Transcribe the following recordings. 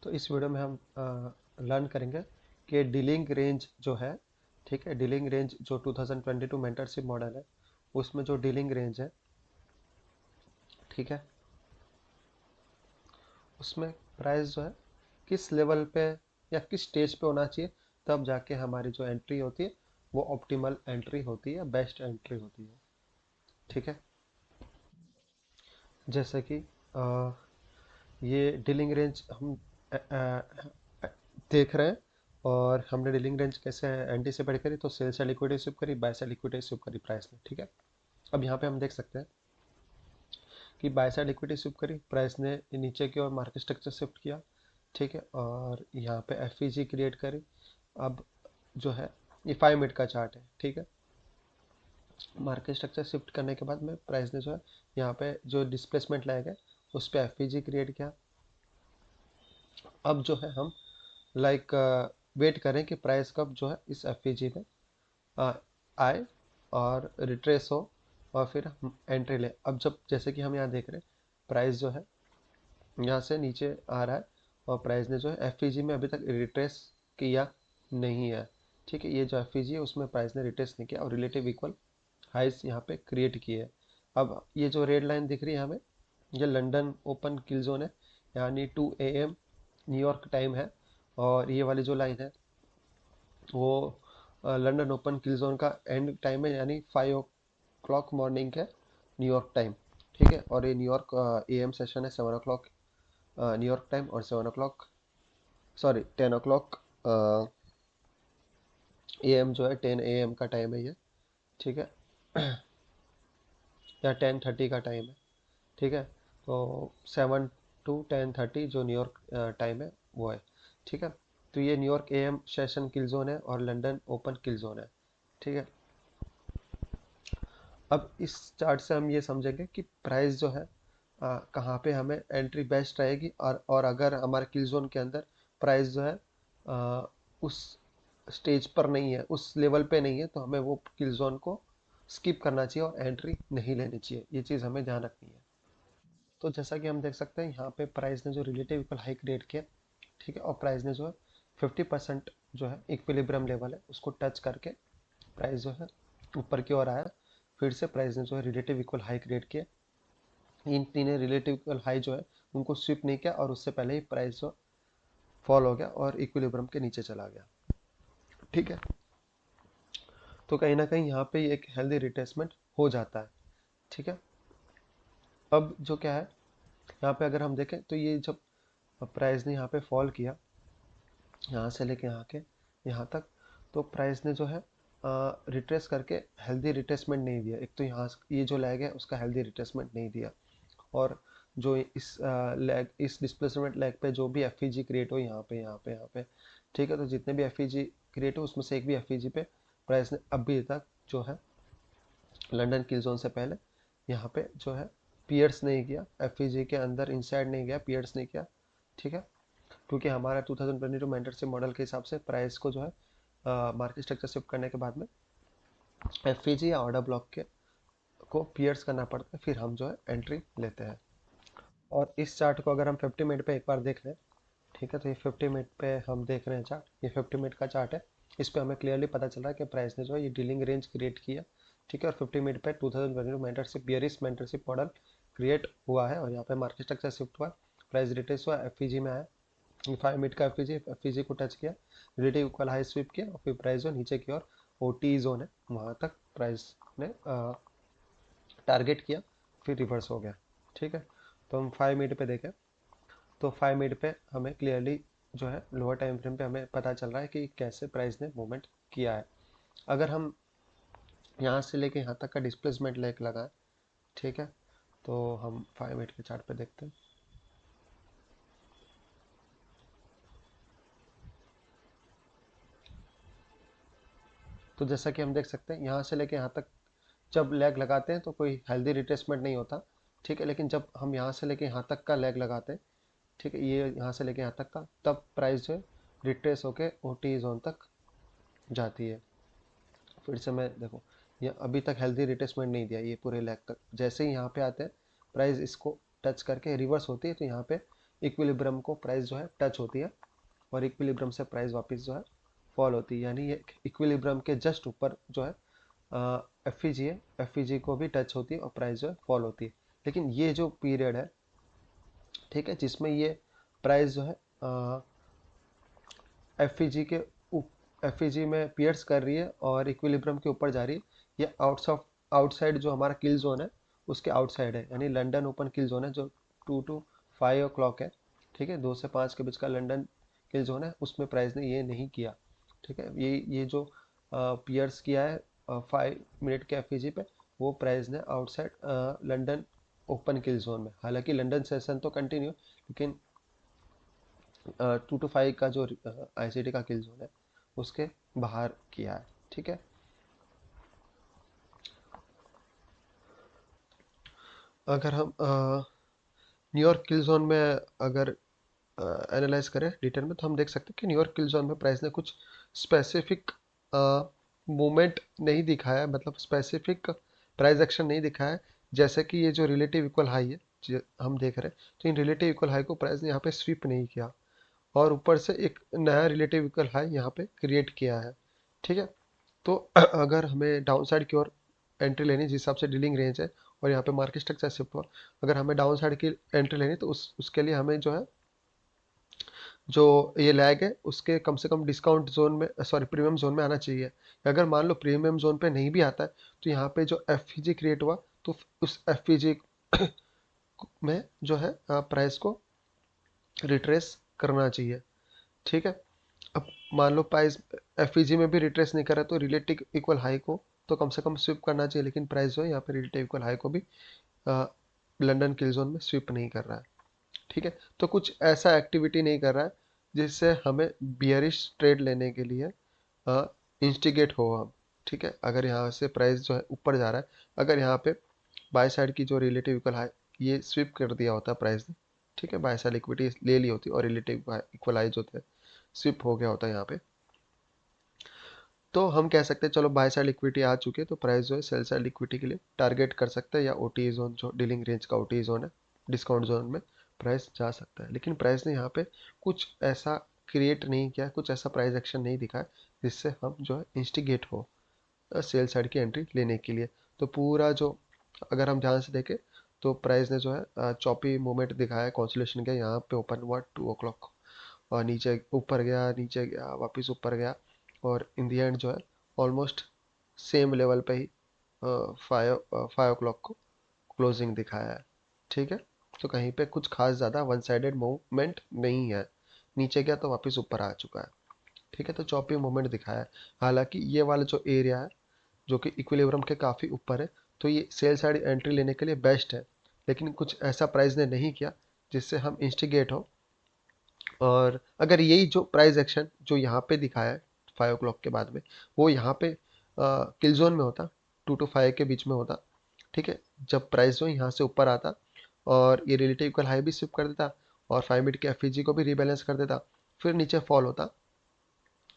तो इस वीडियो में हम लर्न करेंगे कि डीलिंग रेंज जो है, ठीक है, डीलिंग रेंज जो 2022 मेंटरशिप मॉडल है उसमें जो डीलिंग रेंज है, ठीक है, उसमें प्राइस जो है किस लेवल पे या किस स्टेज पे होना चाहिए, तब जाके हमारी जो एंट्री होती है वो ऑप्टिमल एंट्री होती है, बेस्ट एंट्री होती है। ठीक है, जैसे कि ये डीलिंग रेंज हम अ, अ, देख रहे हैं, और हमने डीलिंग रेंज कैसे एंटीसिपेट करी, तो सेल साइड लिक्विडिटी स्विप करी, बाय साइड लिक्विडिटी स्विप करी प्राइस ने। ठीक है, अब यहाँ पे हम देख सकते हैं कि बाय साइड लिक्विडिटी स्विप करी, प्राइस ने नीचे की ओर मार्केट स्ट्रक्चर शिफ्ट किया। ठीक है, और यहाँ पे एफ क्रिएट करी। अब जो है ये 5 मिनट का चार्ट है। ठीक है, मार्केट स्ट्रक्चर शिफ्ट करने के बाद में प्राइस ने जो है यहाँ पे जो डिस्प्लेसमेंट लाएगा उस पर एफ क्रिएट किया। अब जो है हम लाइक वेट करें कि प्राइस कब जो है इस एफ में आ, आए और रिट्रेस हो, और फिर हम एंट्री ले। अब जब जैसे कि हम यहाँ देख रहे हैं प्राइस जो है यहाँ से नीचे आ रहा है, और प्राइस ने जो है एफ में अभी तक रिट्रेस किया नहीं है। ठीक है, ये जो एफ है उसमें प्राइस ने रिट्रेस नहीं किया और रिलेटिव इक्वल हाइस यहाँ पे क्रिएट किए है। अब ये जो रेड लाइन दिख रही है हमें, ये लंदन ओपन किल जोन है, यानी 2 AM न्यूयॉर्क टाइम है। और ये वाली जो लाइन है वो लंदन ओपन किल जोन का एंड टाइम है, यानी 5 o'clock मॉर्निंग है न्यूयॉर्क टाइम। ठीक है, और ये न्यूयॉर्क AM सेशन है 7 o'clock न्यूयॉर्क टाइम, और 7 o'clock, सॉरी 10 o'clock AM जो है 10 AM का टाइम है ये। ठीक है, या 10:30 का टाइम है। ठीक है, तो 7 to 10:30 जो न्यूयॉर्क टाइम है वो है। ठीक है, तो ये New York AM session kill zone है और लंदन ओपन किल जोन है। ठीक है, अब इस चार्ट से हम ये समझेंगे कि प्राइस जो है कहाँ पे हमें एंट्री बेस्ट रहेगी, और अगर हमारे किल जोन के अंदर प्राइस जो है उस स्टेज पर नहीं है, उस लेवल पे नहीं है, तो हमें वो किल जोन को स्किप करना चाहिए और एंट्री नहीं लेनी चाहिए। ये चीज़ हमें ध्यान रखनी है। तो जैसा कि हम देख सकते हैं यहाँ पे प्राइस ने जो रिलेटिव इक्वल हाई क्रिएट किया, ठीक है, और प्राइस ने जो है 50% जो है इक्विलिब्रियम लेवल है उसको टच करके प्राइस जो है ऊपर की ओर आया। फिर से प्राइस ने जो है रिलेटिव इक्वल हाई क्रिएट किया। इन तीनों रिलेटिव इक्वल हाई जो है उनको स्विप नहीं किया, और उससे पहले ही प्राइस जो फॉल हो गया और इक्विलिब्रियम के नीचे चला गया। ठीक है, तो कहीं ना कहीं यहाँ पे एक हेल्दी रिट्रेसमेंट हो जाता है। ठीक है, अब जो क्या है यहाँ पे अगर हम देखें तो ये जब प्राइस ने यहाँ पे फॉल किया, यहाँ से लेके यहाँ के यहाँ तक, तो प्राइस ने जो है रिट्रेस करके हेल्दी रिट्रेसमेंट नहीं दिया। एक तो यहाँ ये जो लैग है उसका हेल्दी रिट्रेसमेंट नहीं दिया, और जो इस लैग, इस डिस्प्लेसमेंट लैग पे जो भी एफ क्रिएट हो यहाँ पे यहाँ पे यहाँ पे, ठीक है, तो जितने भी एफ क्रिएट हो उसमें से एक भी एफ पे प्राइस ने अभी तक जो है लंदन किल जोन से पहले यहाँ पे जो है पियर्स नहीं किया, एफ के अंदर इनसाइड नहीं गया, पियर्स नहीं किया। ठीक है, क्योंकि हमारा 2022 मेंटरशिप मॉडल के हिसाब से प्राइस को जो है मार्केट स्ट्रक्चर शिफ्ट करने के बाद में एफ या ऑर्डर ब्लॉक के को पियर्स करना पड़ता है, फिर हम जो है एंट्री लेते हैं। और इस चार्ट को अगर हम 50 मिनट पे एक बार देख लें, ठीक है, तो ये 50 मिनट पे हम देख रहे हैं चार्ट, ये 50 मिनट का चार्ट है। इस पे हमें क्लियरली पता चल रहा है कि प्राइस ने जो है ये डीलिंग रेंज क्रिएट किया। ठीक है, और 50 मिनट पे 2022 mentorship bearish mentorship model create हुआ है, और यहाँ पे मार्केट स्ट्रक्चर शिफ्ट हुआ, प्राइस रिट्रेस हुआ, एफ में आया, 5 मिनट का एफ को टच किया, रिलेटिव इक्वल हाई स्वीप किया, और फिर प्राइस जो नीचे की ओर ओ टी जोन है वहाँ तक प्राइस ने टारगेट किया, फिर रिवर्स हो गया। ठीक है, तो हम 5 मिनट पे देखें तो 5 मिनट पे हमें क्लियरली जो है लोअर टाइम फ्रेम पे हमें पता चल रहा है कि कैसे प्राइस ने मूवमेंट किया है। अगर हम यहाँ से लेके यहाँ तक का डिस्प्लेसमेंट लेक लगाएं, ठीक है, तो हम 5 मिनट के चार्ट पे देखते हैं। तो जैसा कि हम देख सकते हैं यहाँ से लेके यहाँ तक जब लेग लगाते हैं तो कोई हेल्दी रिट्रेसमेंट नहीं होता। ठीक है, लेकिन जब हम यहाँ से लेके यहाँ तक का लेग लगाते हैं, ठीक है, ये यहाँ से लेके यहाँ तक का, तब प्राइस जो है रिट्रेस होके ओ टी जोन तक जाती है। फिर से मैं देखो, ये अभी तक हेल्दी रिट्रेसमेंट नहीं दिया ये पूरे लेग तक। जैसे ही यहाँ पे आते हैं प्राइस इसको टच करके रिवर्स होती है, तो यहाँ पे इक्विलिब्रियम को प्राइस जो है टच होती है और इक्विलिब्रियम से प्राइस वापस जो है फॉल होती है, यानी ये इक्विलिब्रियम के जस्ट ऊपर जो है एफईजी है, एफईजी को भी टच होती है और प्राइस जो है फॉल होती है। लेकिन ये जो पीरियड है, ठीक है, जिसमें ये प्राइस जो है एफईजी के एफईजी में पियर्स कर रही है और इक्विलिब्रियम के ऊपर जा रही है, ये आउटसाइड जो हमारा किल जोन है उसके आउटसाइड है, यानी लंदन ओपन किल जोन है जो 2 to 5 o'clock है, ठीक है, 2 से 5 के बीच का लंदन किल जोन है, उसमें प्राइस ने ये नहीं किया, ठीक है। ये जो पियर्स किया है 5 मिनट के एफईजी पे, वो प्राइस ने आउटसाइड लंदन ओपन किल जोन में, हालांकि लंदन सेशन तो कंटिन्यू, लेकिन 2 to 5 का जो आईसीटी का किल जोन है उसके बाहर किया है, ठीक है। अगर हम न्यूयॉर्क किल जोन में अगर एनालाइज करें डिटेल में, तो हम देख सकते हैं कि न्यूयॉर्क किल जोन में प्राइस ने कुछ स्पेसिफिक मूवमेंट नहीं दिखाया है, मतलब स्पेसिफिक प्राइस एक्शन नहीं दिखाया है। जैसे कि ये जो रिलेटिव इक्वल हाई है हम देख रहे हैं, तो इन रिलेटिव इक्वल हाई को प्राइस ने यहाँ पे स्वीप नहीं किया और ऊपर से एक नया रिलेटिव इक्वल हाई यहाँ पे क्रिएट किया है, ठीक है। तो अगर हमें डाउन साइड की ओर एंट्री लेनी, जिस हिसाब से डीलिंग रेंज है और यहाँ पे मार्केट स्ट्रक्चर शिफ्ट हुआ, अगर हमें डाउन साइड की एंट्री लेनी तो उसके लिए हमें जो है जो ये लैग है उसके कम से कम डिस्काउंट जोन में, सॉरी, प्रीमियम जोन में आना चाहिए। अगर मान लो प्रीमियम जोन पे नहीं भी आता है, तो यहाँ पे जो एफ क्रिएट हुआ, तो उस एफ में जो है प्राइस को रिट्रेस करना चाहिए, ठीक है। अब मान लो प्राइस एफईजी में भी रिट्रेस नहीं कर रहा, तो रिलेटिव इक्वल हाई को तो कम से कम स्विप करना चाहिए, लेकिन प्राइस जो है यहाँ पे रिलेटिव इक्वल हाई को भी लंदन किल जोन में स्विप नहीं कर रहा है, ठीक है। तो कुछ ऐसा एक्टिविटी नहीं कर रहा है जिससे हमें बियरिश ट्रेड लेने के लिए इंस्टिगेट हो हम, ठीक है। अगर यहाँ से प्राइस जो है ऊपर जा रहा है, अगर यहाँ पे बाय साइड की जो रिलेटिव इक्वल हाई ये स्विप कर दिया होता प्राइस ने, ठीक है, बाय साइड इक्विटी ले ली होती और रिलेटिव इक्वल हाई जो थे स्विप हो गया होता यहाँ पे, तो हम कह सकते हैं चलो बाय साइड लिक्विडिटी आ चुकी है, तो प्राइस जो है सेल साइड लिक्विडिटी के लिए टारगेट कर सकते हैं, या ओटी जोन जो डीलिंग रेंज का ओटी जोन है, डिस्काउंट जोन में प्राइस जा सकता है। लेकिन प्राइस ने यहाँ पे कुछ ऐसा क्रिएट नहीं किया, कुछ ऐसा प्राइस एक्शन नहीं दिखा है जिससे हम जो है इंस्टिगेट हो सेल साइड की एंट्री लेने के लिए। तो पूरा जो, अगर हम ध्यान से देखें, तो प्राइस ने जो है चॉपी मूवमेंट दिखाया है, कॉन्सोलेशन किया, यहाँ पे ओपन हुआ 2 o'clock और नीचे ऊपर गया, नीचे गया, वापस ऊपर गया, और इन दी एंड जो है ऑलमोस्ट सेम लेवल पे ही 5 o'clock को क्लोजिंग दिखाया है, ठीक है। तो कहीं पे कुछ खास ज़्यादा वन साइडेड मूवमेंट नहीं है, नीचे गया तो वापस ऊपर आ चुका है, ठीक है। तो चॉपी मूवमेंट दिखाया है, हालांकि ये वाला जो एरिया है जो कि इक्विलिब्रियम के काफ़ी ऊपर है, तो ये सेल साइड एंट्री लेने के लिए बेस्ट है। लेकिन कुछ ऐसा प्राइस ने नहीं किया जिससे हम इंस्टिगेट हो, और अगर यही जो प्राइस एक्शन जो यहाँ पे दिखाया है 5 o'clock के बाद में, वो यहाँ पे किल जोन में होता, 2 to 5 के बीच में होता, ठीक है, जब प्राइस जो यहाँ से ऊपर आता और ये रिलेटिव इक्वल हाई भी स्विप कर देता और 5 मिनट के एफईजी को भी रीबैलेंस कर देता, फिर नीचे फॉल होता,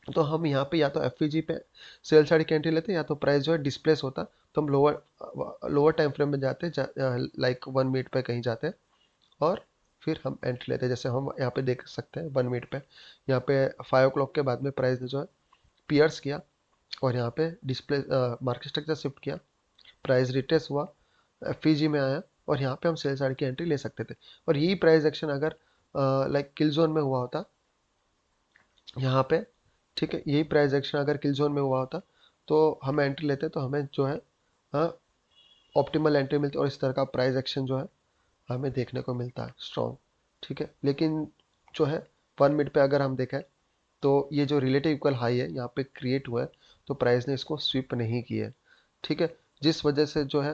तो हम यहाँ पे या तो एफईजी पे सेल साइड की एंट्री लेते, या तो प्राइस जो है डिस्प्लेस होता, तो हम लोअर टाइम फ्रेम में जाते, लाइक 1 मिनट पे कहीं जाते और फिर हम एंट्री लेते हैं। जैसे हम यहाँ पे देख सकते हैं 1 मिनट पे, यहाँ पे 5 o'clock के बाद में प्राइस ने जो है पियर्स किया और यहाँ पे डिस्प्ले मार्केट स्ट्रक्चर शिफ्ट किया, प्राइस रिट्रेस हुआ, एफईजी में आया और यहाँ पे हम सेल साइड की एंट्री ले सकते थे। और यही प्राइस एक्शन अगर लाइक किल जोन में हुआ होता यहाँ पे, ठीक है, यही प्राइस एक्शन अगर किल जोन में हुआ होता तो हम एंट्री लेते, तो हमें जो है ऑप्टिमल एंट्री मिलती और इस तरह का प्राइस एक्शन जो है हमें देखने को मिलता है स्ट्रॉन्ग, ठीक है। लेकिन जो है 1 मिनट पे अगर हम देखें, तो ये जो रिलेटिव इक्वल हाई है यहाँ पे क्रिएट हुआ है, तो प्राइस ने इसको स्वीप नहीं किया है, ठीक है, जिस वजह से जो है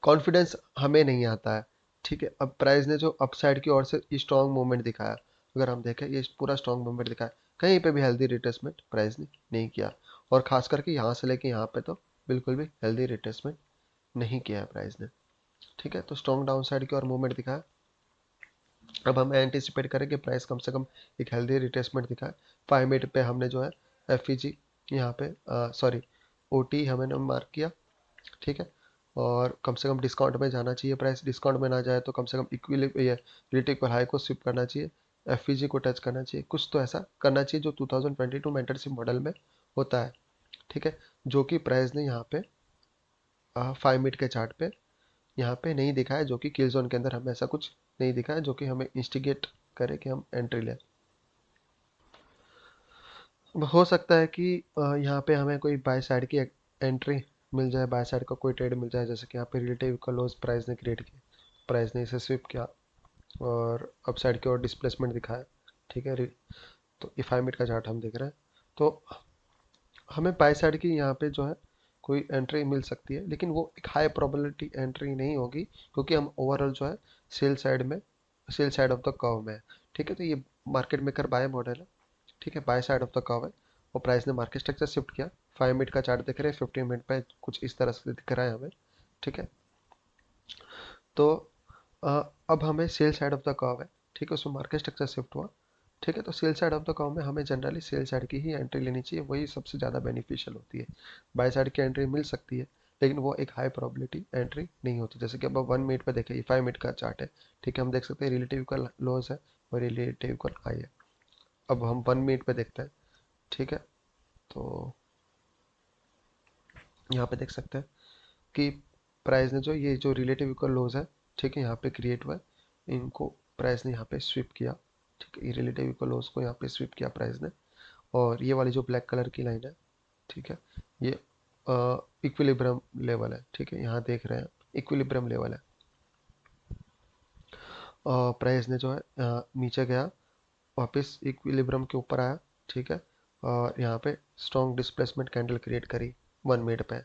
कॉन्फिडेंस हमें नहीं आता है, ठीक है। अब प्राइस ने जो अपसाइड की ओर से स्ट्रॉन्ग मूवमेंट दिखाया, अगर हम देखें ये पूरा स्ट्रॉन्ग मूवमेंट दिखाया, कहीं पे भी हेल्दी रिट्रेसमेंट प्राइस ने नहीं किया, और खास करके यहाँ से लेके यहाँ पे तो बिल्कुल भी हेल्दी रिट्रेसमेंट नहीं किया है प्राइस ने, ठीक है। तो स्ट्रॉन्ग डाउन साइड की ओर मूवमेंट दिखाया। अब हम एंटिसिपेट करें कि प्राइस कम से कम एक हेल्दी रिट्रेसमेंट दिखाए। 5 मिनट पे हमने जो है एफ ई जी यहाँ पे, सॉरी, ओ टी हमने मार्क किया, ठीक है। और कम से कम डिस्काउंट में जाना चाहिए प्राइस, डिस्काउंट में ना जाए तो कम से कम इक्विली ये रिलेटिव हाई को स्विप करना चाहिए, एफईजी को टच करना चाहिए, कुछ तो ऐसा करना चाहिए जो 2022 मेंटरशिप मॉडल में होता है। ठीक है, जो कि प्राइस ने यहाँ पे 5 मिनट के चार्ट पे यहाँ पे नहीं दिखा है, जो कि किल जोन के अंदर हमें ऐसा कुछ नहीं दिखा है जो कि हमें इंस्टिगेट करे कि हम एंट्री लें। अब हो सकता है कि यहाँ पे हमें कोई बाय साइड की एंट्री मिल जाए, बाय साइड का कोई ट्रेड मिल जाए, जैसे कि यहाँ पे रिलेटिव का लॉस प्राइस ने क्रिएट किया, प्राइस ने इसे स्विप किया और अप साइड की ओर डिस्प्लेसमेंट दिखाया। ठीक है, तो ये 5 मिनट का चार्ट हम देख रहे हैं, तो हमें बाय साइड की यहाँ पे जो है कोई एंट्री मिल सकती है, लेकिन वो एक हाई प्रोबेबिलिटी एंट्री नहीं होगी, क्योंकि हम ओवरऑल जो है सेल साइड में, sell side of the curve में है। ठीक है, तो ये मार्केट मेकर बाय मॉडल है। ठीक है, by side of the curve है और प्राइस ने मार्केट स्ट्रक्चर शिफ्ट किया। 5 मिनट का चार्ट देख रहे हैं, 15 मिनट पे कुछ इस तरह से दिख रहा है हमें। ठीक है, तो अ, अब हमें sell side of the curve है। ठीक है, उसमें मार्केट स्ट्रक्चर शिफ्ट हुआ। ठीक है, तो sell side of the curve में हमें जनरली सेल साइड की ही एंट्री लेनी चाहिए, वही सबसे ज़्यादा बेनिफिशियल होती है। बाय साइड की एंट्री मिल सकती है, लेकिन वो एक हाई प्रोबेबिलिटी एंट्री नहीं होती। जैसे कि अब 1 मिनट पे देखें, ये 5 मिनट का चार्ट है। ठीक है, हम देख सकते हैं रिलेटिव का लॉस है और रिलेटिव का हाई है। अब हम 1 मिनट पे देखते हैं। ठीक है, तो यहाँ पे देख सकते हैं कि प्राइस ने जो ये जो रिलेटिव इक्वल लोज है, ठीक है, यहाँ पे क्रिएट हुआ है, इनको प्राइस ने यहाँ पे स्विप किया। ठीक है, ये रिलेटिव इक्वल लोज को यहाँ पे स्विप किया प्राइस ने, और ये वाली जो ब्लैक कलर की लाइन है, ठीक है, ये इक्विलिब्रियम लेवल है। ठीक है, यहाँ देख रहे हैं इक्विलिब्रियम लेवल है। प्राइस ने जो है नीचे गया, वापस इक्विलिब्रियम के ऊपर आया। ठीक है, और यहाँ पे स्ट्रॉन्ग डिस्प्लेसमेंट कैंडल क्रिएट करी 1 मिनट पे।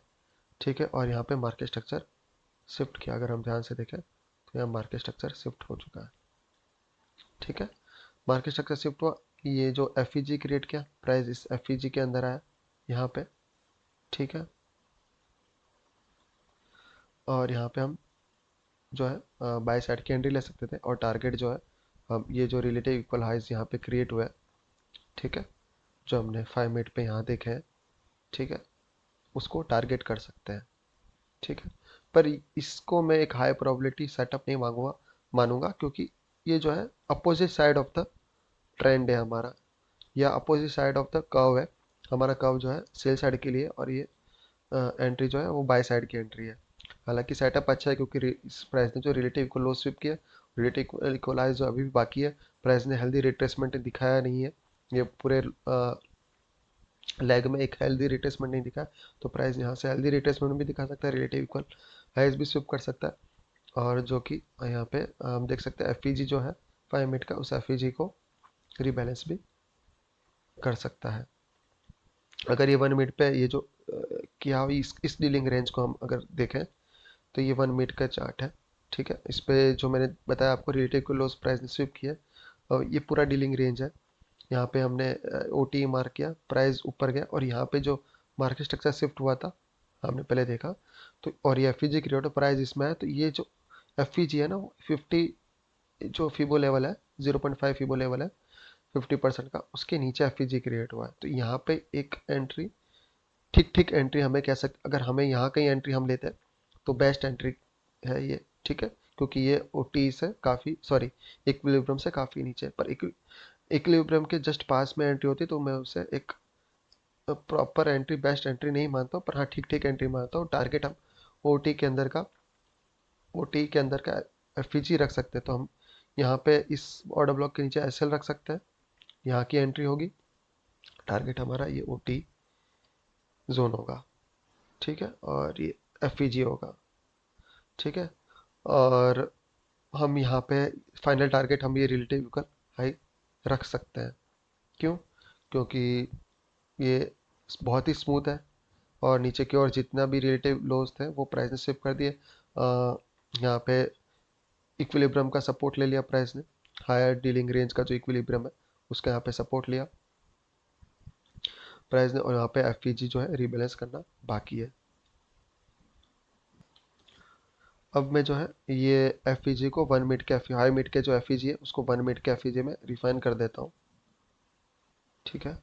ठीक है, और यहाँ पे मार्केट स्ट्रक्चर शिफ्ट किया, अगर हम ध्यान से देखें तो यहाँ मार्केट स्ट्रक्चर शिफ्ट हो चुका है। ठीक है, मार्केट स्ट्रक्चर शिफ्ट हुआ, ये जो एफ क्रिएट किया, प्राइस इस एफ के अंदर आया यहाँ पे। ठीक है, और यहाँ पे हम जो है बाय साइड की एंट्री ले सकते थे, और टारगेट जो है हम ये जो रिलेटिव इक्वल हाइज यहाँ पे क्रिएट हुआ है, ठीक है, जो हमने 5 मिनट पे यहाँ देखे हैं, ठीक है, उसको टारगेट कर सकते हैं। ठीक है, पर इसको मैं एक हाई प्रोबेबिलिटी सेटअप नहीं मानूंगा, क्योंकि ये जो है opposite side of the trend है हमारा, या opposite side of the curve है। हमारा कर्व जो है सेल साइड के लिए, और ये एंट्री जो है वो बाय साइड की एंट्री है। हालांकि सेटअप अच्छा है, क्योंकि इस प्राइस ने जो रिलेटिव को लो स्विप किया, रिलेटिव इक्वलाइज जो अभी भी बाकी है, प्राइस ने हेल्दी रिट्रेसमेंट दिखाया नहीं है, ये पूरे लेग में एक हेल्दी रिट्रेसमेंट नहीं दिखा, तो प्राइस यहाँ से हेल्दी रिट्रेसमेंट भी दिखा सकता है, रिलेटिव इक्वल हाइज भी स्विप कर सकता है, और जो कि यहाँ पे हम देख सकते हैं एफ जो है 5 मिनट का, उस एफ को रिबैलेंस भी कर सकता है। अगर ये 1 मिनट पे ये जो किया हुई इस डीलिंग रेंज को हम अगर देखें, तो ये 1 मिनट का चार्ट है। ठीक है, इस पे जो मैंने बताया आपको रिलेटिव को लॉस प्राइस ने स्विप किया, और ये पूरा डीलिंग रेंज है। यहाँ पे हमने ओ टी मार्क किया, प्राइस ऊपर गया, और यहाँ पे जो मार्केट स्ट्रक्चर शिफ्ट हुआ था हमने पहले देखा, तो और ये एफ ई जी क्रिएट प्राइस इसमें है, तो ये जो एफ ई जी है ना, वो 50 जो फिबो लेवल है, 0.5 फिबो लेवल है 50% का, उसके नीचे एफ ई जी क्रिएट हुआ है। तो यहाँ पे एक एंट्री, ठीक ठीक एंट्री हमें कह सकते, अगर हमें यहाँ कहीं एंट्री हम लेते हैं तो बेस्ट एंट्री है ये। ठीक है, क्योंकि ये ओ टी से काफ़ी, सॉरी, इक्विलिब्रियम से काफ़ी नीचे है, पर इक्विलिब्रियम के जस्ट पास में एंट्री होती तो मैं उसे एक प्रॉपर एंट्री, बेस्ट एंट्री नहीं मानता हूँ, पर हाँ ठीक ठीक एंट्री मानता हूँ। टारगेट हम ओ टी के अंदर का, ओ टी के अंदर का एफ रख सकते हैं, तो हम यहाँ पे इस ऑर्डर ब्लॉक के नीचे एस एल रख सकते हैं, यहाँ की एंट्री होगी, टारगेट हमारा ये ओ टी जोन होगा। ठीक है, और ये एफ होगा। ठीक है, और हम यहाँ पे फाइनल टारगेट हम ये रिलेटिव इक्वल हाई रख सकते हैं। क्यों? क्योंकि ये बहुत ही स्मूथ है, और नीचे की ओर जितना भी रिलेटिव लोज थे वो प्राइस ने शिफ्ट कर दिए। यहाँ पे इक्विलिब्रियम का सपोर्ट ले लिया प्राइस ने, हायर डीलिंग रेंज का जो इक्विलिब्रियम है उसका यहाँ पे सपोर्ट लिया प्राइस ने, और यहाँ पे एफ जो है रिबैलेंस करना बाकी है। अब मैं जो है ये एफ को 1 मिनट के हाई मिनट के जो एफ है उसको 1 मिनट के एफ में रिफाइन कर देता हूँ। ठीक है,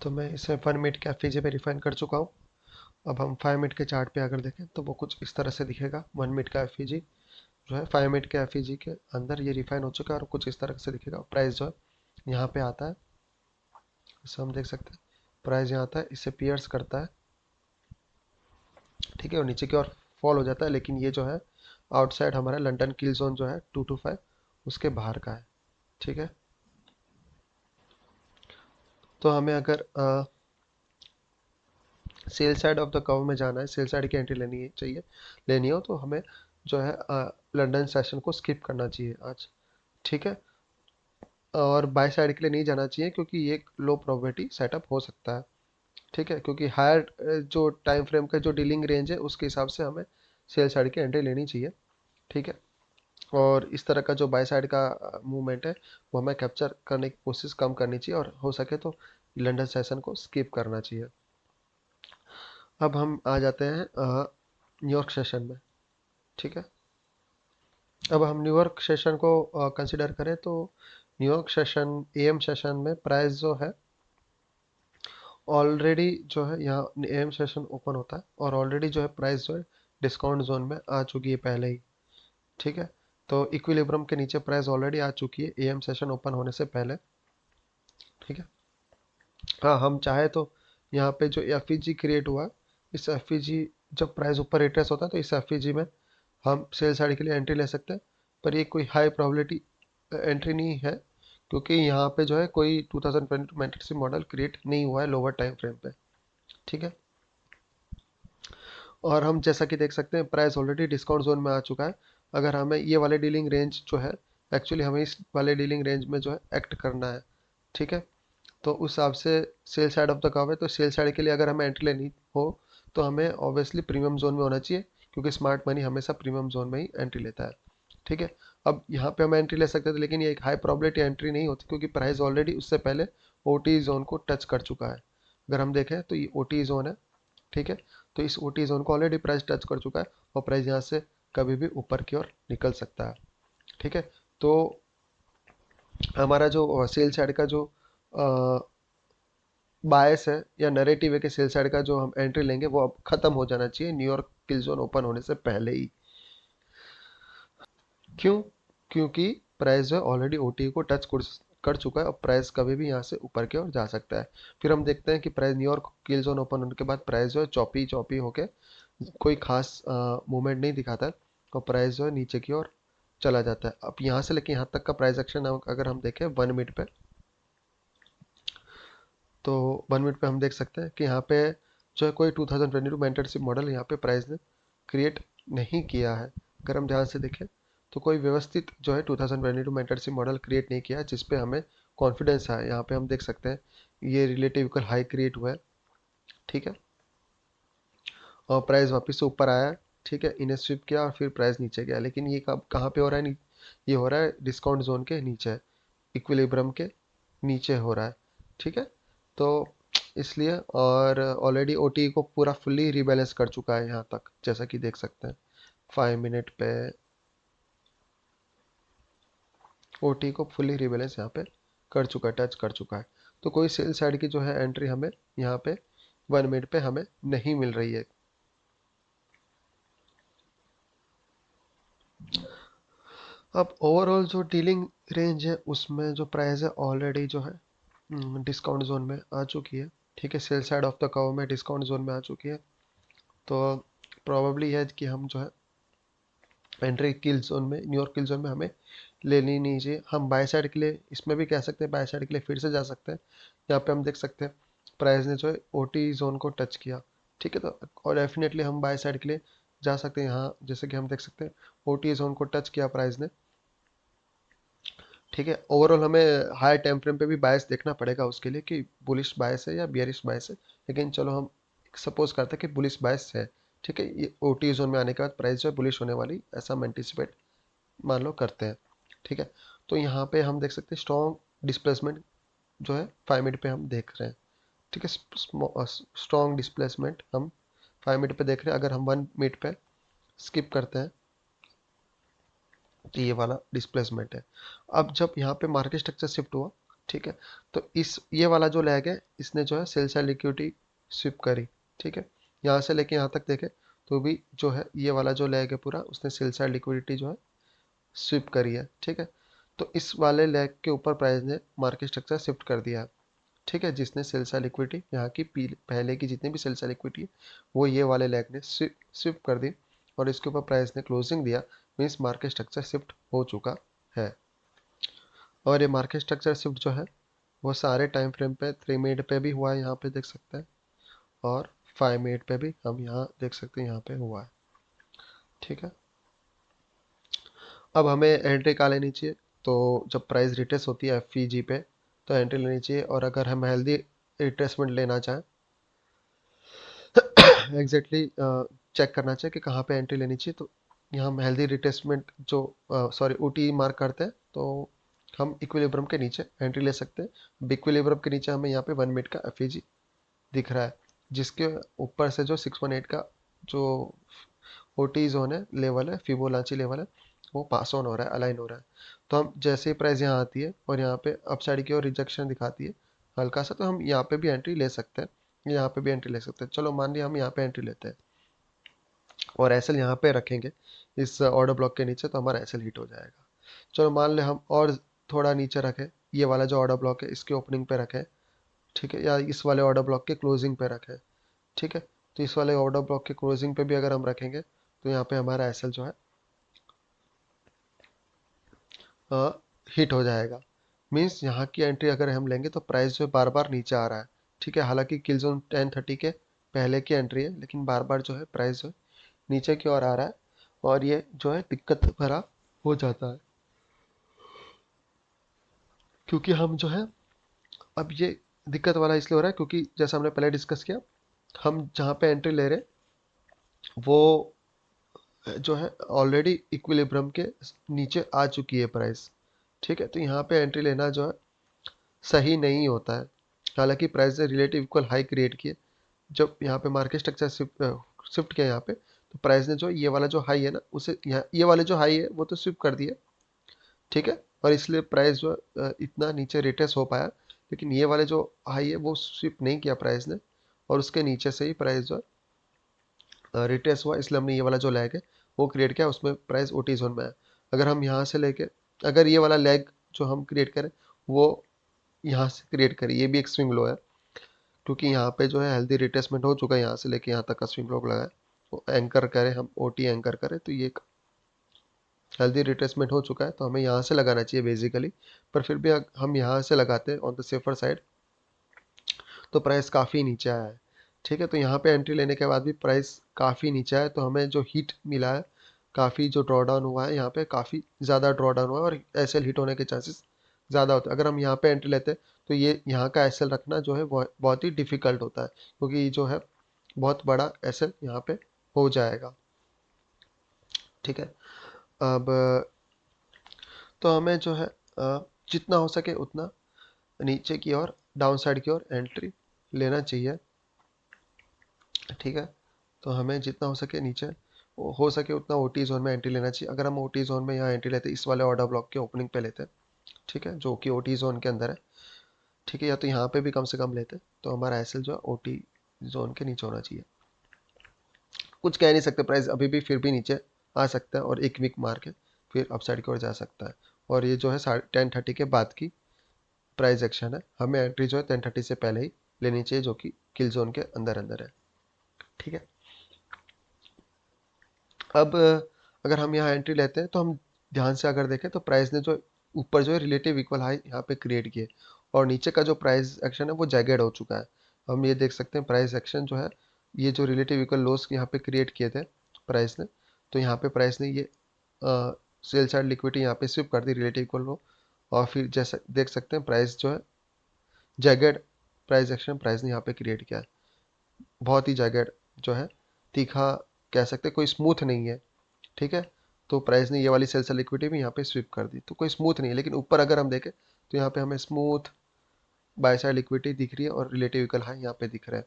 तो मैं इसे 1 मिनट के एफ में रिफाइन कर चुका हूँ, अब हम 5 मिनट के चार्ट पे अगर देखें तो वो कुछ इस तरह से दिखेगा। 1 मिनट का एफईजी जो है 5 मिनट के एफईजी के अंदर ये रिफाइन हो चुका है और कुछ इस तरह से दिखेगा। प्राइस जो है यहाँ पे आता है, इसे हम देख सकते हैं। प्राइस यहाँ आता है, इससे पियर्स करता है, ठीक है, और नीचे की ओर फॉल हो जाता है। लेकिन ये जो है आउटसाइड हमारा लंदन किल जोन जो है 225 उसके बाहर का है, ठीक है। तो हमें अगर sell side of the curve में जाना है, सेल साइड की एंट्री लेनी हो तो हमें जो है लंदन सेशन को स्किप करना चाहिए आज, ठीक है। और बाय साइड के लिए नहीं जाना चाहिए क्योंकि ये एक लो प्रोबेबिलिटी सेटअप हो सकता है, ठीक है, क्योंकि हायर जो टाइम फ्रेम का जो डीलिंग रेंज है उसके हिसाब से हमें सेल साइड की एंट्री लेनी चाहिए, ठीक है। और इस तरह का जो बाय साइड का मूवमेंट है वो हमें कैप्चर करने की कोशिश कम करनी चाहिए और हो सके तो लंदन सेशन को स्किप करना चाहिए। अब हम आ जाते हैं न्यूयॉर्क सेशन में, ठीक है। अब हम न्यूयॉर्क सेशन को कंसिडर करें तो न्यूयॉर्क सेशन एएम सेशन में प्राइस जो है ऑलरेडी जो है यहाँ एएम सेशन ओपन होता है और ऑलरेडी जो है प्राइस जो है डिस्काउंट जोन में आ चुकी है पहले ही, ठीक है। तो इक्विलिब्रियम के नीचे प्राइस ऑलरेडी आ चुकी है एएम सेशन ओपन होने से पहले, ठीक है। हाँ, हम चाहे तो यहाँ पे जो एफईजी क्रिएट हुआ है, इस एफईजी जब प्राइस ऊपर रिट्रेस होता है तो इस एफईजी में हम सेल साइड के लिए एंट्री ले सकते हैं। पर ये कोई हाई प्रोबेबिलिटी एंट्री नहीं है क्योंकि यहाँ पे जो है कोई 2022 मैट्रिक्स मॉडल क्रिएट नहीं हुआ है लोअर टाइम फ्रेम पे, ठीक है। और हम जैसा कि देख सकते हैं प्राइस ऑलरेडी डिस्काउंट जोन में आ चुका है। अगर हमें ये वाले डीलिंग रेंज जो है, एक्चुअली हमें इस वाले डीलिंग रेंज में जो है एक्ट करना है, ठीक है। तो उस हिसाब से sell side of the curve है तो सेल साइड के लिए अगर हमें एंट्री लेनी हो तो हमें ऑब्वियसली प्रीमियम जोन में होना चाहिए क्योंकि स्मार्ट मनी हमेशा प्रीमियम जोन में ही एंट्री लेता है, ठीक है। अब यहाँ पे हम एंट्री ले सकते थे लेकिन ये एक हाई प्रोबेबिलिटी एंट्री नहीं होती क्योंकि प्राइस ऑलरेडी उससे पहले ओटी जोन को टच कर चुका है। अगर हम देखें तो ये ओटी जोन है, ठीक है। तो इस ओटी जोन को ऑलरेडी प्राइस टच कर चुका है और प्राइस यहाँ से कभी भी ऊपर की ओर निकल सकता है, ठीक है। तो हमारा जो सेल साइड का जो बायस है या नैरेटिव है कि सेल साइड का जो हम एंट्री लेंगे वो अब खत्म हो जाना चाहिए न्यूयॉर्क किल जोन ओपन होने से पहले ही। क्यों? क्योंकि प्राइस जो है ऑलरेडी ओटी को टच कर चुका है और प्राइस कभी भी यहाँ से ऊपर की ओर जा सकता है। फिर हम देखते हैं कि प्राइस न्यूयॉर्क किल जोन ओपन होने के बाद प्राइस जो है चौपी चौपी होके कोई खास मूवमेंट नहीं दिखाता है और प्राइस जो है नीचे की ओर चला जाता है। अब यहाँ से लेके यहाँ तक का प्राइस एक्शन अगर हम देखें 1 मिनट पे, तो 1 मिनट पे हम देख सकते हैं कि यहाँ पे जो है कोई 2022 मेंटरशिप मॉडल यहाँ पे प्राइस ने क्रिएट नहीं किया है। अगर हम ध्यान से देखें तो कोई व्यवस्थित जो है 2022 मेंटरशिप मॉडल क्रिएट नहीं किया जिस पे हमें कॉन्फिडेंस है। यहाँ पे हम देख सकते हैं ये रिलेटिव इक्वल हाई क्रिएट हुआ है, ठीक है, और प्राइस वापस से ऊपर आया है, ठीक है, इन्हें स्विप किया और फिर प्राइस नीचे गया। लेकिन ये कब कहाँ पे हो रहा है? ये हो रहा है डिस्काउंट जोन के नीचे, इक्विलिब्रियम के नीचे हो रहा है, ठीक है। तो इसलिए और ऑलरेडी ओटी को पूरा फुल्ली रीबैलेंस कर चुका है यहाँ तक, जैसा कि देख सकते हैं 5 मिनट पे ओटी को फुल्ली रीबैलेंस यहाँ पे कर चुका है, टच कर चुका है। तो कोई सेल साइड की जो है एंट्री हमें यहाँ पे 1 मिनट पे हमें नहीं मिल रही है। अब ओवरऑल जो डीलिंग रेंज है उसमें जो प्राइस है ऑलरेडी जो है डिस्काउंट जोन में आ चुकी है, ठीक है। Sell side of the curve में डिस्काउंट जोन में आ चुकी है। तो प्रोबेबली है कि हम जो है एंट्री किल जोन में, न्यूयॉर्क किल जोन में हमें लेनी नहीं चाहिए। हम बाय साइड के लिए इसमें भी कह सकते हैं, बाय साइड के लिए फिर से जा सकते हैं। यहाँ पे हम देख सकते हैं प्राइस ने जो है ओटी जोन को टच किया, ठीक है। तो और डेफिनेटली हम बाय साइड के लिए जा सकते हैं। यहाँ जैसे कि हम देख सकते हैं ओटी जोन को टच किया प्राइस ने, ठीक है। ओवरऑल हमें हायर टाइम फ्रेम पे भी बायस देखना पड़ेगा उसके लिए कि बुलिश बायस है या बियरिश बायस है। लेकिन चलो हम सपोज करते हैं कि बुलिश बायस है, ठीक है। ये ओटी जोन में आने के बाद प्राइस जो है बुलिश होने वाली ऐसा हम एंटिसिपेट मान लो करते हैं, ठीक है। तो यहाँ पे हम देख सकते हैं स्ट्रॉन्ग डिस्प्लेसमेंट जो है 5 मिनट पे हम देख रहे हैं, ठीक है। स्ट्रॉन्ग डिस्प्लेसमेंट हम 5 मिनट पे देख रहे हैं। अगर हम 1 मिनट पे स्किप करते हैं तो ये वाला डिस्प्लेसमेंट है। अब जब यहाँ पे मार्केट स्ट्रक्चर शिफ्ट हुआ, ठीक है, तो इस ये वाला जो लैग है इसने जो है सेल साइड लिक्विडिटी स्विप करी, ठीक है। यहाँ से लेके यहाँ तक देखें तो भी जो है ये वाला जो लेग है पूरा उसने सेल साइड लिक्विडिटी जो है स्विप करी है। ठीक है, तो इस वाले लेग के ऊपर प्राइस ने मार्केट स्ट्रक्चर शिफ्ट कर दिया है। ठीक है, जिसने सेल साइड लिक्विडिटी यहाँ की पहले की जितनी भी सेल साइड लिक्विडिटी है वो ये वाले लेग ने स्विप कर दी और इसके ऊपर प्राइस ने क्लोजिंग दिया। मीन्स मार्केट स्ट्रक्चर शिफ्ट हो चुका है। और ये मार्केट स्ट्रक्चर शिफ्ट जो है वो सारे टाइम फ्रेम पे 3 मिनट पे भी हुआ है, यहाँ पे देख सकते हैं, और 5 मिनट पे भी हम यहाँ देख सकते हैं, यहाँ पे हुआ है। ठीक है, अब हमें एंट्री कहाँ लेनी चाहिए? तो जब प्राइस रिट्रेस होती है एफ पे तो एंट्री लेनी चाहिए। और अगर हम हेल्दी रिट्रेसमेंट लेना चाहें, एग्जैक्टली चेक करना चाहिए कि कहाँ पे एंट्री लेनी चाहिए, तो यहाँ हम हेल्दी रिट्रेसमेंट जो सॉरी ओटी मार्क करते हैं तो हम इक्विलिब्रियम के नीचे एंट्री ले सकते हैं। इक्विलिब्रियम के नीचे हमें यहाँ पे 1 मिनट का एफ दिख रहा है, जिसके ऊपर से जो 618 का जो ओटी जोन है, लेवल है, फिबोनाची लेवल है, वो पास ऑन हो रहा है, अलाइन हो रहा है। तो हम जैसे ही प्राइस यहाँ आती है और यहाँ पे अपसाइड की ओर रिजेक्शन दिखाती है हल्का सा, तो हम यहाँ पे भी एंट्री ले सकते हैं, यहाँ पे भी एंट्री ले सकते हैं। चलो मान लिया हम यहाँ पे एंट्री लेते हैं और एसएल यहाँ पे रखेंगे इस ऑर्डर ब्लॉक के नीचे, तो हमारा एसएल हिट हो जाएगा। चलो मान ले हम और थोड़ा नीचे रखें, ये वाला जो ऑर्डर ब्लॉक है इसके ओपनिंग पे रखें, ठीक है, या इस वाले ऑर्डर ब्लॉक के क्लोजिंग पे रखें। ठीक है, तो इस वाले ऑर्डर ब्लॉक के क्लोजिंग पे भी अगर हम रखेंगे तो यहाँ पे हमारा एसएल जो है हिट हो जाएगा। मीन्स यहाँ की एंट्री अगर हम लेंगे तो प्राइस जो है बार बार नीचे आ रहा है। ठीक है, हालांकि किल जोन 1030 के पहले की एंट्री है, लेकिन बार बार जो है प्राइस जो है नीचे की ओर आ रहा है और ये जो है दिक्कत भरा हो जाता है। क्योंकि हम जो है अब ये दिक्कत वाला इसलिए हो रहा है क्योंकि जैसा हमने पहले डिस्कस किया, हम जहाँ पे एंट्री ले रहे हैं वो जो है ऑलरेडी इक्विलिब्रियम के नीचे आ चुकी है प्राइस। ठीक है, तो यहाँ पे एंट्री लेना जो है सही नहीं होता है। हालांकि प्राइस ने रिलेटिव इक्वल हाई क्रिएट किए, जब यहाँ पे मार्केट स्ट्रक्चर शिफ्ट किया यहाँ पे, तो प्राइस ने जो ये वाला जो हाई है ना उसे यहाँ ये वाले जो हाई है वो तो स्विप कर दिए। ठीक है, और इसलिए प्राइस जो इतना नीचे रिट्रेस हो पाया, लेकिन ये वाले जो हाई है वो स्विप नहीं किया प्राइस ने, और उसके नीचे से ही प्राइस जो रिट्रेस हुआ, इसलिए हमने ये वाला जो लैग है वो क्रिएट किया, उसमें प्राइस ओटी जोन में है। अगर हम यहाँ से लेके अगर ये वाला लैग जो हम क्रिएट करें वो यहाँ से क्रिएट करें, ये भी एक स्विंग लो है, क्योंकि यहाँ पे जो है हेल्दी रिट्रेसमेंट हो चुका है, यहाँ से लेके यहाँ तक का स्विंग लो लगा है, तो एंकर करें हम ओटी एंकर करें तो ये एक हेल्दी रिट्रेसमेंट हो चुका है, तो हमें यहाँ से लगाना चाहिए बेसिकली। पर फिर भी हम यहाँ से लगाते हैं ऑन द सेफर साइड, तो प्राइस काफ़ी नीचे आया है। ठीक है, तो यहाँ पे एंट्री लेने के बाद भी प्राइस काफ़ी नीचे आया, तो हमें जो हीट मिला है, काफ़ी जो ड्रॉ डाउन हुआ है यहाँ पे, काफ़ी ज़्यादा ड्रॉ डाउन हुआ है और एसएल हिट होने के चांसेस ज़्यादा होते हैं। अगर हम यहाँ पे एंट्री लेते हैं तो ये यहाँ का एसएल रखना जो है बहुत ही डिफ़िकल्ट होता है, क्योंकि जो है बहुत बड़ा एसएल यहाँ पे हो जाएगा। ठीक है, अब तो हमें जो है जितना हो सके उतना नीचे की ओर, डाउन साइड की ओर एंट्री लेना चाहिए। ठीक है, तो हमें जितना हो सके नीचे हो सके उतना ओटी जोन में एंट्री लेना चाहिए। अगर हम ओटी जोन में यहाँ एंट्री लेते हैं, इस वाले ऑर्डर ब्लॉक के ओपनिंग पे लेते हैं, ठीक है, जो कि ओटी जोन के अंदर है, ठीक है, या तो यहाँ पे भी कम से कम लेते हैं, तो हमारा एसएल जो है ओटी जोन के नीचे होना चाहिए। कुछ कह नहीं सकते, प्राइस अभी भी फिर भी नीचे आ सकता है और एक वीक मार के फिर अपसाइड की ओर जा सकता है। और ये जो है 10:30 के बाद की प्राइस एक्शन है, हमें एंट्री जो है 10:30 से पहले ही लेनी चाहिए, जो कि किल जोन के अंदर अंदर है। ठीक है, अब अगर हम यहाँ एंट्री लेते हैं तो हम ध्यान से अगर देखें तो प्राइस ने जो ऊपर जो है रिलेटिव इक्वल हाई यहाँ पे क्रिएट किए, और नीचे का जो प्राइस एक्शन है वो जैगेड हो चुका है। हम ये देख सकते हैं प्राइस एक्शन जो है, ये जो रिलेटिव इक्वल लोस यहाँ पे क्रिएट किए थे प्राइस ने, तो यहाँ पे प्राइस ने ये सेल साइड लिक्विडिटी यहाँ पे स्विप कर दी रिलेटिव इक्वल लो, और फिर जैसा देख सकते हैं प्राइस जो है जैगेड प्राइस एक्शन प्राइस ने यहाँ पे क्रिएट किया है। बहुत ही जैगेड जो है, तीखा कह सकते हैं, कोई स्मूथ नहीं है। ठीक है, तो प्राइस ने ये वाली सेल्स लिक्विडिटी भी यहाँ पे स्विप कर दी, तो कोई स्मूथ नहीं है। लेकिन ऊपर अगर हम देखें तो यहाँ पे हमें स्मूथ बाय साइड लिक्विडिटी दिख रही है और रिलेटिव इक्वल हाई यहाँ पे दिख रहा है,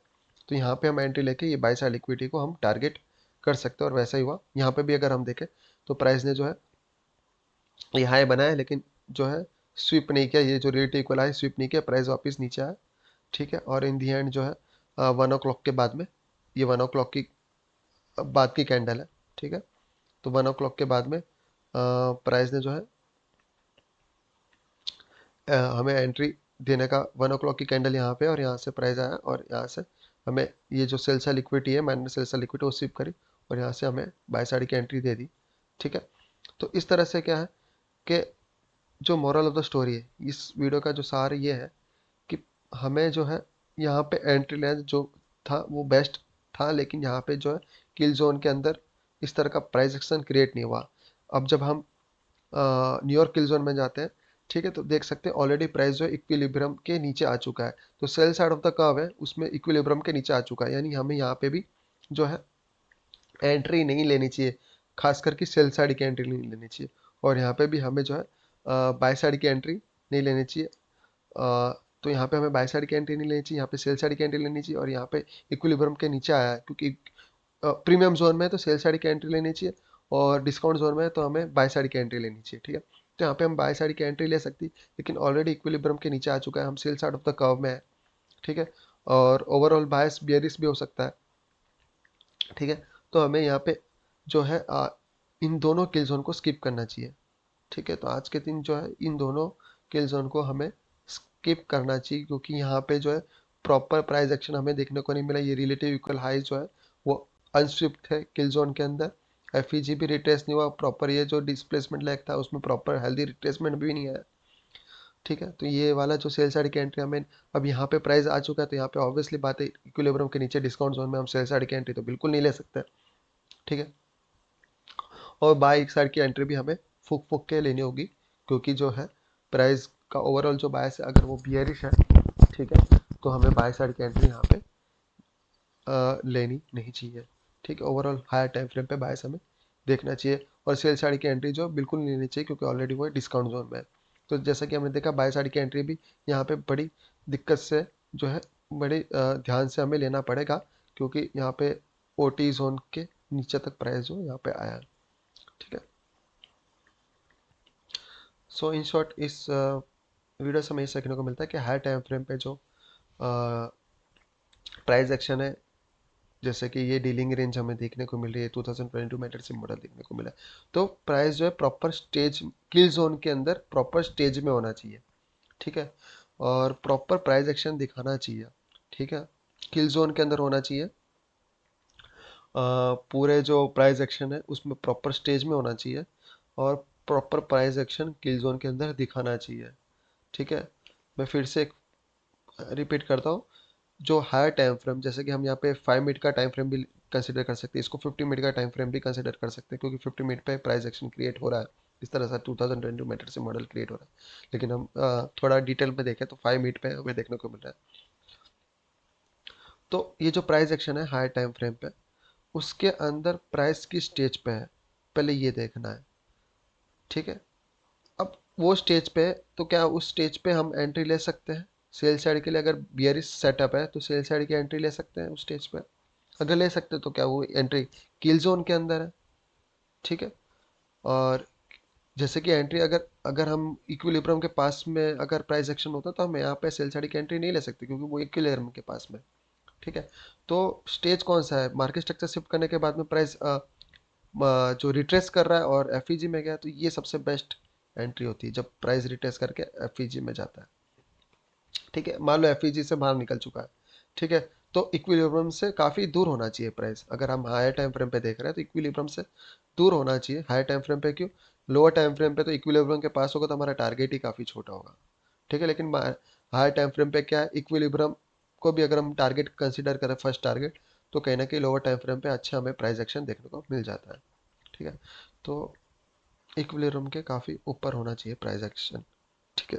तो यहाँ पे हम एंट्री लेके ये बाय साइड लिक्विडिटी को हम टारगेट कर सकते हैं। और वैसा ही हुआ यहाँ पे भी, अगर हम देखें तो प्राइस ने जो है ये हाई बनाया, लेकिन जो है स्विप नहीं किया, ये जो रिलेटिव इक्वल हाई स्विप नहीं किया, प्राइस वापस नीचे आया। ठीक है, और इन दी एंड जो है 1 o'clock के बाद में ये 1 o'clock की बाद की कैंडल है, ठीक है। तो 1 o'clock के बाद में प्राइस ने जो है हमें एंट्री देने का 1 o'clock की कैंडल यहाँ पे, और यहाँ से प्राइस आया और यहाँ से हमें ये जो सेल साइड लिक्विडिटी है, मैंने सेल साइड लिक्विडिटी वो स्विप करी और यहाँ से हमें बाय साइड की एंट्री दे दी, ठीक है। तो इस तरह से क्या है कि जो मोरल ऑफ द स्टोरी है इस वीडियो का, जो सार ये है कि हमें जो है यहाँ पे एंट्री लेंथ जो था वो बेस्ट था, लेकिन यहाँ पे जो है किल जोन के अंदर इस तरह का प्राइस एक्शन क्रिएट नहीं हुआ। अब जब हम न्यूयॉर्क किल जोन में जाते हैं, ठीक है, तो देख सकते हैं ऑलरेडी प्राइस जो है इक्विलिब्रियम के नीचे आ चुका है। तो sell side of the curve है उसमें इक्विलिब्रियम के नीचे आ चुका है, यानी हमें यहाँ पे भी जो है एंट्री नहीं लेनी चाहिए, खास करके सेल साइड की एंट्री नहीं लेनी चाहिए। और यहाँ पे भी हमें जो है बाय साइड की एंट्री नहीं लेनी चाहिए। तो यहाँ पे हमें बाय साइड की एंट्री नहीं लेनी चाहिए, यहाँ पे सेल साइड की एंट्री लेनी चाहिए। और यहाँ पे इक्विलिब्रियम के नीचे आया है क्योंकि प्रीमियम जोन में है तो सेल साइड की एंट्री लेनी चाहिए, और डिस्काउंट जोन में है तो हमें बाय साइड की एंट्री लेनी चाहिए, ठीक है। तो यहाँ पे हम बाय साइड की एंट्री ले सकती, लेकिन ऑलरेडी इक्विलिब्रियम के नीचे आ चुका है, हम sell side of the curve में है, ठीक है। और ओवरऑल बायस बियरिश भी हो सकता है, ठीक है। तो हमें यहाँ पे जो है इन दोनों किल जोन को स्किप करना चाहिए, ठीक है। तो आज के दिन जो है इन दोनों किल जोन को हमें स्किप करना चाहिए, क्योंकि यहाँ पे जो है प्रॉपर प्राइस एक्शन हमें देखने को नहीं मिला। ये रिलेटिव इक्वल हाई जो है वो अनस्ट्रिप्ट है किल जोन के अंदर, एफईजी भी रिट्रेस नहीं हुआ प्रॉपर, ये जो डिस्प्लेसमेंट लेग था उसमें प्रॉपर हेल्दी रिट्रेसमेंट भी नहीं आया, ठीक है। तो ये वाला जो सेल साइड की एंट्री हमें, अब यहाँ पे प्राइस आ चुका है तो यहाँ पे ऑब्वियसली बात है इक्विलिब्रियम के नीचे डिस्काउंट जोन में हम सेल साइड की एंट्री तो बिल्कुल नहीं ले सकते, ठीक है। और बाय साइड की एंट्री भी हमें फूक फूक के लेनी होगी, क्योंकि जो है प्राइस का ओवरऑल जो बायस है अगर वो बियरिश है, ठीक है, तो हमें बाय साइड की एंट्री यहाँ पे लेनी नहीं चाहिए, ठीक है। ओवरऑल हायर टाइम फ्रेम पे बायस हमें देखना चाहिए, और सेल साइड की एंट्री जो बिल्कुल नहीं लेनी चाहिए क्योंकि ऑलरेडी वो डिस्काउंट जोन में है। तो जैसा कि हमने देखा बाय साइड की एंट्री भी यहाँ पे बड़ी दिक्कत से जो है बड़े ध्यान से हमें लेना पड़ेगा, क्योंकि यहाँ पे ओटी जोन के नीचे तक प्राइस जो यहाँ पे आया है, ठीक है। सो इन शॉर्ट इस वीडियो से हमें ये सीखने को मिलता है कि हायर टाइम फ्रेम पे जो प्राइस एक्शन है, जैसे कि ये डीलिंग रेंज हमें देखने को मिल रही है 2022 मैट्रिक्स मॉडल देखने को मिला है, तो प्राइस जो है प्रॉपर स्टेज किल जोन के अंदर प्रॉपर स्टेज में होना चाहिए, ठीक है। और प्रॉपर प्राइस एक्शन दिखाना चाहिए, ठीक है, किल जोन के अंदर होना चाहिए। पूरे जो प्राइस एक्शन है उसमें प्रॉपर स्टेज में होना चाहिए, और प्रॉपर प्राइस एक्शन किल जोन के अंदर दिखाना चाहिए, ठीक है। मैं फिर से रिपीट करता हूँ, जो हायर टाइम फ्रेम, जैसे कि हम यहाँ पे 5 मिनट का टाइम फ्रेम भी कंसिडर कर सकते हैं, इसको 50 मिनट का टाइम फ्रेम भी कंसिडर कर सकते हैं, क्योंकि 50 मिनट पे प्राइस एक्शन क्रिएट हो रहा है, इस तरह से 2022 मीटर से मॉडल क्रिएट हो रहा है। लेकिन हम थोड़ा डिटेल में देखें तो 5 मिनट पे हमें देखने को मिल रहा है। तो ये जो प्राइस एक्शन है हायर टाइम फ्रेम पे, उसके अंदर प्राइस की स्टेज पे है, पहले ये देखना है, ठीक है। अब वो स्टेज पे है तो क्या उस स्टेज पे हम एंट्री ले सकते हैं? सेल साइड के लिए अगर बियरिश सेटअप है तो सेल साइड की एंट्री ले सकते हैं उस स्टेज पे? अगर ले सकते तो क्या वो एंट्री किल जोन के अंदर है, ठीक है। और जैसे कि एंट्री अगर अगर हम इक्विलिब्रियम के पास में अगर प्राइस एक्शन होता तो हम यहाँ पे सेल साइड की एंट्री नहीं ले सकते, क्योंकि वो इक्विलिब्रियम के पास में, ठीक है। तो स्टेज कौन सा है? मार्केट स्ट्रक्चर शिफ्ट करने के बाद में प्राइस जो रिट्रेस कर रहा है और एफईजी में गया, तो ये सबसे बेस्ट एंट्री होती है जब प्राइस रिट्रेस करके एफईजी में जाता है, ठीक है। मान लो एफईजी से बाहर निकल चुका है, ठीक है, तो इक्विलिब्रियम से काफ़ी दूर होना चाहिए प्राइस। अगर हम हायर टाइम फ्रेम पे देख रहे हैं तो इक्विलिब्रियम से दूर होना चाहिए। हायर टाइम फ्रेम पे क्यों? लोअर टाइम फ्रेम पे तो इक्विलिब्रियम के पास होगा तो हमारा टारगेट ही काफ़ी छोटा होगा, ठीक है। लेकिन हायर टाइम फ्रेम पे क्या है, इक्विलिब्रियम को भी अगर हम टारगेट कंसिडर करें फर्स्ट टारगेट, तो कहीं ना कहीं लोअर टाइम फ्रेम पे अच्छा हमें प्राइस एक्शन देखने को मिल जाता है, ठीक है। तो इक्विलिब्रियम के काफ़ी ऊपर होना चाहिए प्राइस एक्शन, ठीक है।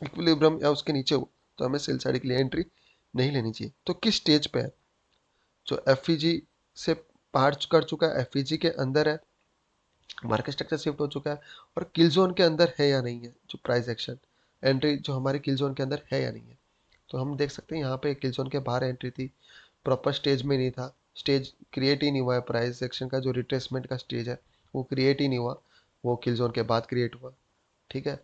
इक्विलिब्रियम या उसके नीचे हो तो हमें सेल साइड के लिए एंट्री नहीं लेनी चाहिए। तो किस स्टेज पे है? जो एफईजी से पार कर चुका है, एफईजी के अंदर है, मार्केट स्ट्रक्चर शिफ्ट हो चुका है, और किल जोन के अंदर है या नहीं है, जो प्राइस एक्शन एंट्री जो हमारी किल जोन के अंदर है या नहीं है। तो हम देख सकते हैं यहाँ पे किल जोन के बाहर एंट्री थी, प्रॉपर स्टेज में नहीं था, स्टेज क्रिएट ही नहीं हुआ है, प्राइस एक्शन का जो रिट्रेसमेंट का स्टेज है वो क्रिएट ही नहीं हुआ, वो किल जोन के बाद क्रिएट हुआ, ठीक है।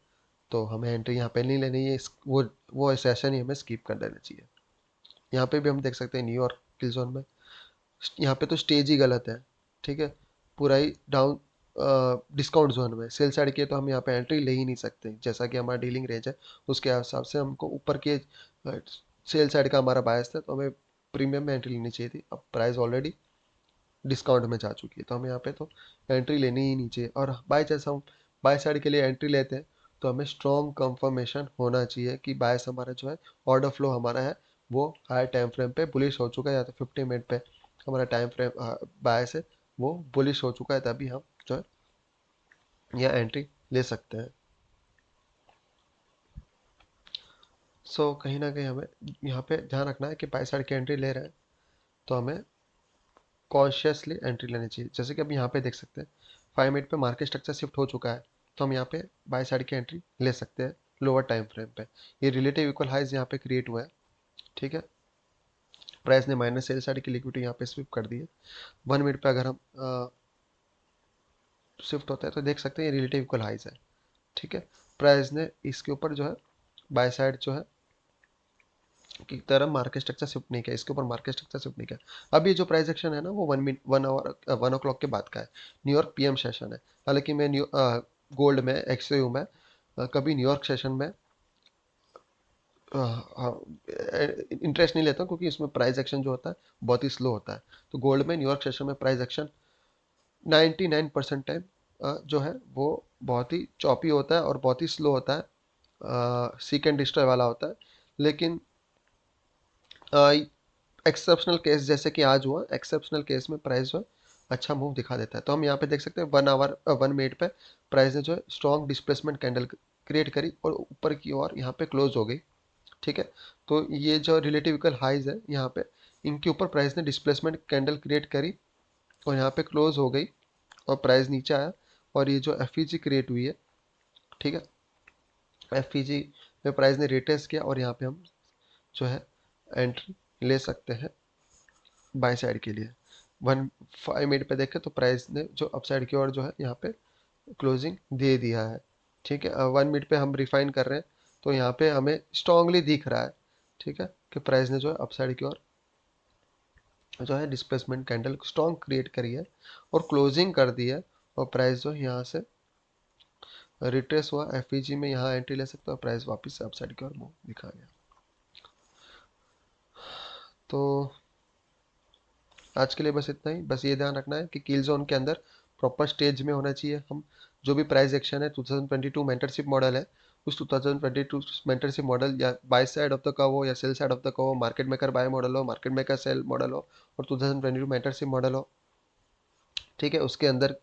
तो हमें एंट्री यहाँ पे नहीं लेनी है, वो सेशन ही हमें स्किप कर देना चाहिए। यहाँ पे भी हम देख सकते हैं न्यूयॉर्क किल जोन में। यहाँ पे तो स्टेज ही गलत है, ठीक है, पूरा ही डाउन डिस्काउंट जोन में। सेल साइड के तो हम यहाँ पे एंट्री ले ही नहीं सकते, जैसा कि हमारा डीलिंग रेंज है उसके हिसाब से हमको ऊपर के सेल साइड का हमारा बायस था, तो हमें प्रीमियम में एंट्री लेनी चाहिए थी। अब प्राइस ऑलरेडी डिस्काउंट में जा चुकी है, तो हमें यहाँ पे तो एंट्री लेनी ही नहीं चाहिए। और बाय चांस हम बाय साइड के लिए एंट्री लेते हैं तो हमें स्ट्रॉन्ग कंफर्मेशन होना चाहिए कि बायस हमारा जो है, ऑर्डर फ्लो हमारा है वो हायर टाइम फ्रेम पे बुलिश हो चुका है, या तो 50 मिनट पे हमारा टाइम फ्रेम बायस है वो बुलिश हो चुका है, तभी हम जो है यहाँ एंट्री ले सकते हैं। सो कहीं ना कहीं हमें यहाँ पे ध्यान रखना है कि बाय साइड की एंट्री ले रहे हैं तो हमें कॉन्शियसली एंट्री लेनी चाहिए। जैसे कि अब यहाँ पे देख सकते हैं 5 मिनट पे मार्केट स्ट्रक्चर शिफ्ट हो चुका है, तो हम यहाँ पे बाय साइड की एंट्री ले सकते हैं लोअर टाइम फ्रेम पे। ये रिलेटिव इक्वल हाइज यहाँ पे क्रिएट हुआ है, ठीक है। प्राइस ने माइनस सेल साइड की लिक्विडिटी यहाँ पे स्विप कर दी है। 1 मिनट पे अगर हम शिफ्ट होता है तो देख सकते हैं ये रिलेटिव इक्वल हाइज है, ठीक है। प्राइस ने इसके ऊपर जो है बाय साइड जो है की तरह मार्केट स्ट्रक्चर शिफ्ट नहीं किया, इसके ऊपर मार्केट स्ट्रक्चर शिफ्ट नहीं किया। अब ये जो प्राइस एक्शन है ना वो 1 आवर 1 o'clock के बाद का है, न्यूयॉर्क पीएम सेशन है। हालांकि मैं गोल्ड में एक्सयू में कभी न्यूयॉर्क सेशन में इंटरेस्ट नहीं लेता हूँ, क्योंकि इसमें प्राइस एक्शन जो होता है बहुत ही स्लो होता है। तो गोल्ड में न्यूयॉर्क सेशन में प्राइस एक्शन 99% टाइम जो है वो बहुत ही चॉपी होता है और बहुत ही स्लो होता है, सीक एंड डिस्ट्रॉय वाला होता है। लेकिन एक्सेप्शनल केस जैसे कि आज हुआ, एक्सेप्शनल केस में प्राइस जो है अच्छा मूव दिखा देता है। तो हम यहाँ पे देख सकते हैं 1 मिनट पे प्राइस ने जो है स्ट्रॉन्ग डिस्प्लेसमेंट कैंडल क्रिएट करी और ऊपर की ओर यहाँ पे क्लोज हो गई, ठीक है। तो ये जो रिलेटिव इक्वल हाइज है यहाँ पे, इनके ऊपर प्राइस ने डिस्प्लेसमेंट कैंडल क्रिएट करी और यहाँ पे क्लोज हो गई और प्राइस नीचे आया। और ये जो एफ क्रिएट हुई है, ठीक है, एफ में प्राइस ने रिटेस्ट किया और यहाँ पे हम जो है एंट्री ले सकते हैं बाय साइड के लिए। 1 5 मिनट पे देखें तो प्राइस ने जो अपसाइड की ओर जो है यहाँ पे क्लोजिंग दे दिया है, ठीक है। 1 मिनट पे हम रिफाइन कर रहे हैं तो यहाँ पे हमें स्ट्रांगली दिख रहा है, ठीक है, कि प्राइस ने जो है अपसाइड की ओर जो है डिस्प्लेसमेंट कैंडल स्ट्रॉन्ग क्रिएट करी है और क्लोजिंग कर दी है। और प्राइस जो है यहाँ से रिट्रेस हुआ, एफ में यहाँ एंट्री ले सकते हो, प्राइस वापस से अपसाइड की ओर मूव दिखा गया। तो आज के लिए बस इतना ही। बस ये ध्यान रखना है कि किल जोन के अंदर प्रॉपर स्टेज में होना चाहिए। हम जो भी प्राइस एक्शन है 2022 मेंटरशिप मॉडल है, उस 2022 मेंटरशिप मॉडल या by side of the curve हो या sell side of the curve हो, मार्केट मेकर बाय मॉडल हो, मार्केट मेकर सेल मॉडल हो और 2022 मेंटरशिप मॉडल हो, ठीक है। उसके अंदर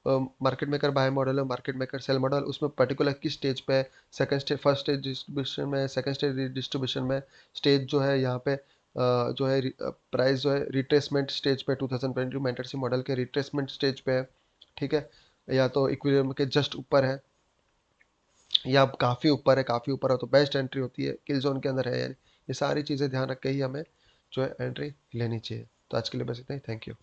मार्केट मेकर बाय मॉडल है, मार्केट मेकर सेल मॉडल, उसमें पर्टिकुलर किस स्टेज पे, second stage, first stage distribution में, सेकंड स्टेज डिस्ट्रीब्यूशन में, स्टेज जो है यहाँ पे जो है प्राइस जो है रिट्रेसमेंट स्टेज पे 2022 मेंटरशिप मॉडल के रिट्रेसमेंट स्टेज पे है, ठीक है, या तो इक्विलिब्रियम के जस्ट ऊपर है या काफ़ी ऊपर है, काफ़ी ऊपर है तो बेस्ट एंट्री होती है, किल जोन के अंदर है यानी। ये सारी चीज़ें ध्यान रख के ही हमें जो है एंट्री लेनी चाहिए। तो आज के लिए बस इतना ही, थैंक यू।